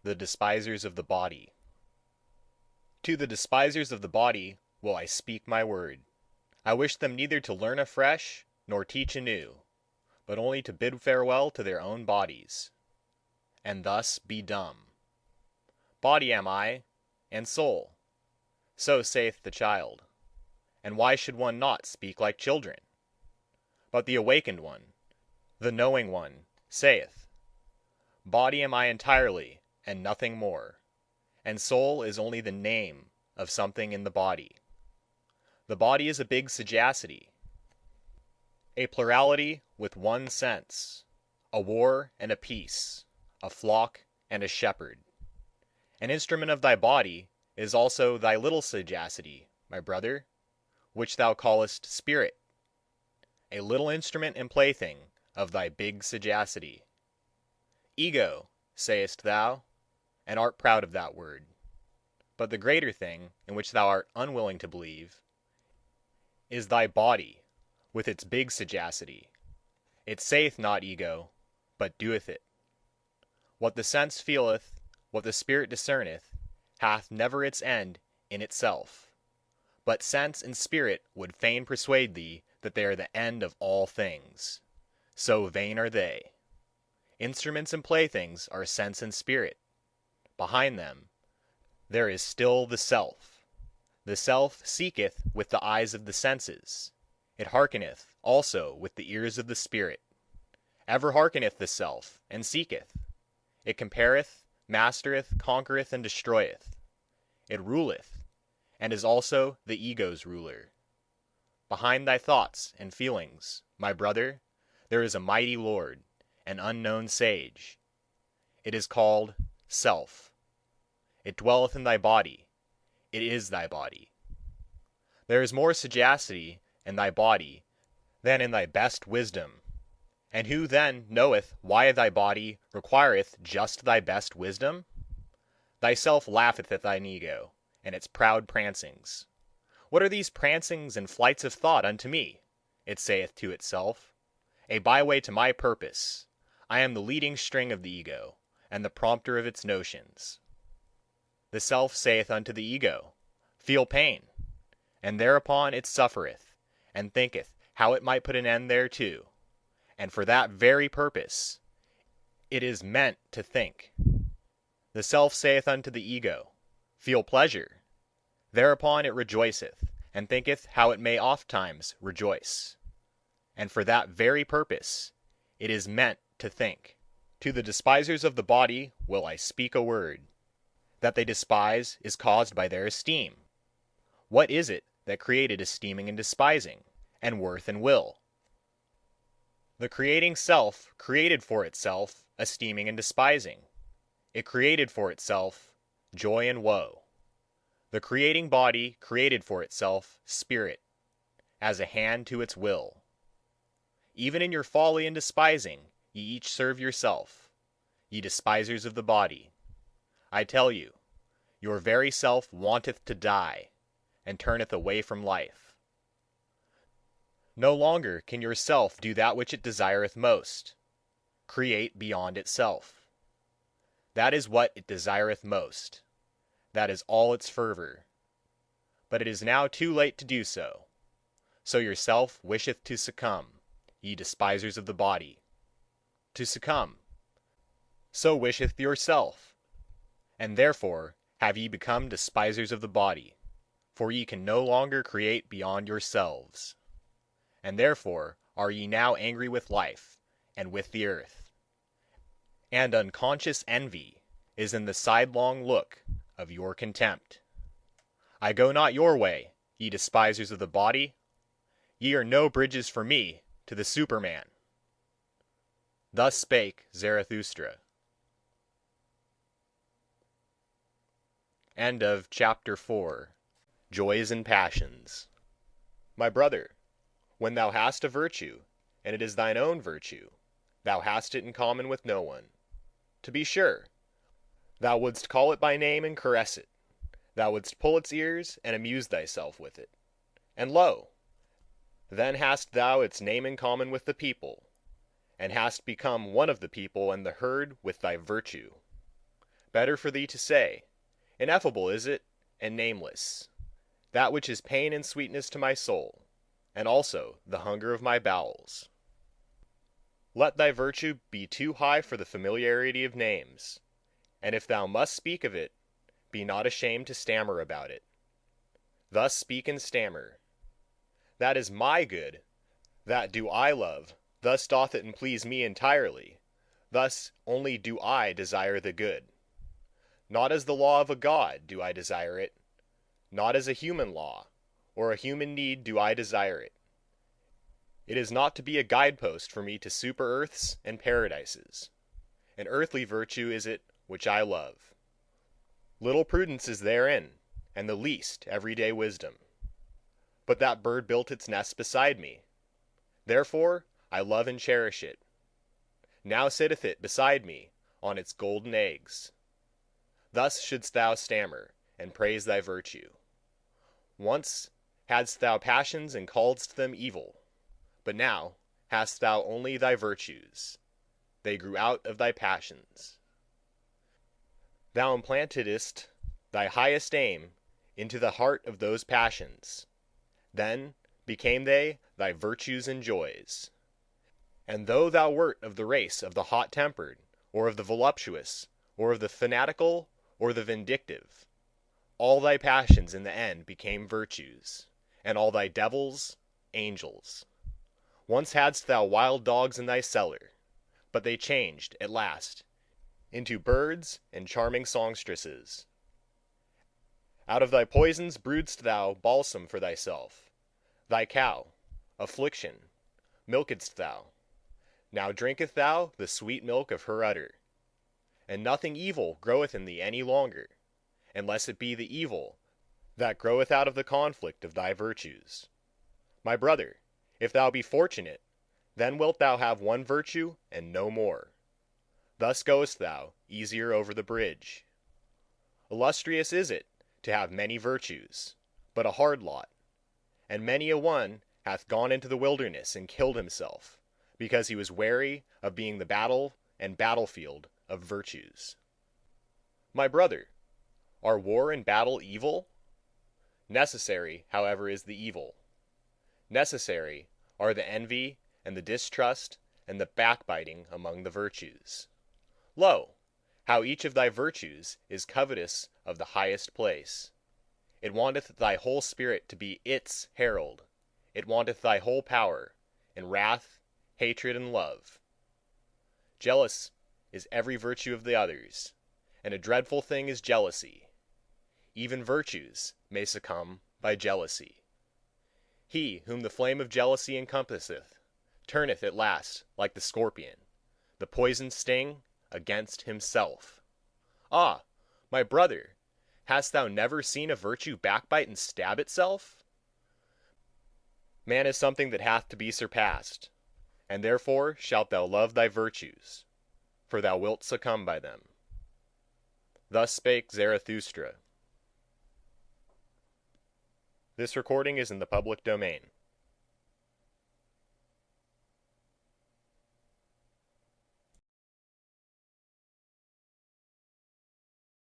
the despisers of the body. To the despisers of the body will I speak my word. I wish them neither to learn afresh nor teach anew, but only to bid farewell to their own bodies, and thus be dumb. Body am I, and soul, so saith the child. And why should one not speak like children? But the awakened one, the knowing one, saith, Body am I entirely, and nothing more, and soul is only the name of something in the body. The body is a big sagacity, a plurality with one sense, a war and a peace, a flock and a shepherd. An instrument of thy body is also thy little sagacity, my brother, which thou callest spirit, a little instrument and plaything of thy big sagacity. Ego, sayest thou, and art proud of that word. But the greater thing, in which thou art unwilling to believe, is thy body, with its big sagacity. It saith not ego, but doeth it. What the sense feeleth, what the spirit discerneth, hath never its end in itself. But sense and spirit would fain persuade thee that they are the end of all things. So vain are they. Instruments and playthings are sense and spirit. Behind them there is still the self. The self seeketh with the eyes of the senses. It hearkeneth also with the ears of the spirit. Ever hearkeneth the self, and seeketh. It compareth, mastereth, conquereth, and destroyeth. It ruleth, and is also the ego's ruler. Behind thy thoughts and feelings, my brother, there is a mighty lord, an unknown sage. It is called self. It dwelleth in thy body. It is thy body. There is more sagacity in thy body than in thy best wisdom. And who then knoweth why thy body requireth just thy best wisdom? Thyself laugheth at thine ego, and its proud prancings. What are these prancings and flights of thought unto me? It saith to itself. A byway to my purpose. I am the leading string of the ego, and the prompter of its notions. The self saith unto the ego, Feel pain. And thereupon it suffereth, and thinketh how it might put an end thereto. And for that very purpose it is meant to think. The self saith unto the ego, Feel pleasure. Thereupon it rejoiceth, and thinketh how it may ofttimes rejoice. And for that very purpose it is meant to think. To the despisers of the body will I speak a word. That they despise is caused by their esteem. What is it that created esteeming and despising, and worth and will? The creating self created for itself esteeming and despising. It created for itself joy and woe. The creating body created for itself spirit, as a hand to its will. Even in your folly and despising, ye each serve yourself, ye despisers of the body. I tell you, your very self wanteth to die, and turneth away from life. No longer can your self do that which it desireth most, create beyond itself. That is what it desireth most, that is all its fervour. But it is now too late to do so. So your self wisheth to succumb, ye despisers of the body. To succumb, so wisheth yourself, and therefore have ye become despisers of the body, for ye can no longer create beyond yourselves. And therefore are ye now angry with life, and with the earth. And unconscious envy is in the sidelong look of your contempt. I go not your way, ye despisers of the body. Ye are no bridges for me to the Superman. Thus spake Zarathustra. End of chapter 4. Joys and Passions. My brother, when thou hast a virtue, and it is thine own virtue, thou hast it in common with no one. To be sure, thou wouldst call it by name and caress it. Thou wouldst pull its ears and amuse thyself with it. And lo! Then hast thou its name in common with the people, and hast become one of the people and the herd with thy virtue. Better for thee to say, ineffable is it, and nameless, that which is pain and sweetness to my soul, and also the hunger of my bowels. Let thy virtue be too high for the familiarity of names, and if thou must speak of it, be not ashamed to stammer about it. Thus speak and stammer. That is my good, that do I love, thus doth it please me entirely, thus only do I desire the good. Not as the law of a God do I desire it, not as a human law, or a human need do I desire it. It is not to be a guidepost for me to super earths and paradises. An earthly virtue is it which I love. Little prudence is therein, and the least everyday wisdom. But that bird built its nest beside me. Therefore I love and cherish it. Now sitteth it beside me on its golden eggs. Thus shouldst thou stammer, and praise thy virtue. Once hadst thou passions and calledst them evil, but now hast thou only thy virtues. They grew out of thy passions. Thou implantedst thy highest aim into the heart of those passions. Then became they thy virtues and joys. And though thou wert of the race of the hot-tempered, or of the voluptuous, or of the fanatical, or the vindictive, all thy passions in the end became virtues, and all thy devils, angels. Once hadst thou wild dogs in thy cellar, but they changed, at last, into birds and charming songstresses. Out of thy poisons brewedst thou balsam for thyself. Thy cow, affliction, milkedst thou. Now drinketh thou the sweet milk of her udder. And nothing evil groweth in thee any longer, unless it be the evil that groweth out of the conflict of thy virtues. My brother, if thou be fortunate, then wilt thou have one virtue and no more. Thus goest thou easier over the bridge. Illustrious is it to have many virtues, but a hard lot, and many a one hath gone into the wilderness and killed himself, because he was wary of being the battle and battlefield of virtues. My brother, are war and battle evil? Necessary, however, is the evil. Necessary are the envy and the distrust and the backbiting among the virtues. Lo, how each of thy virtues is covetous of the highest place. It wanteth thy whole spirit to be its herald. It wanteth thy whole power, in wrath, hatred, and love. Jealous is every virtue of the others, and a dreadful thing is jealousy. Even virtues may succumb by jealousy. He whom the flame of jealousy encompasseth, turneth at last like the scorpion, the poisoned sting, against himself. Ah, my brother, hast thou never seen a virtue backbite and stab itself? Man is something that hath to be surpassed, and therefore shalt thou love thy virtues, for thou wilt succumb by them. Thus spake Zarathustra. This recording is in the public domain.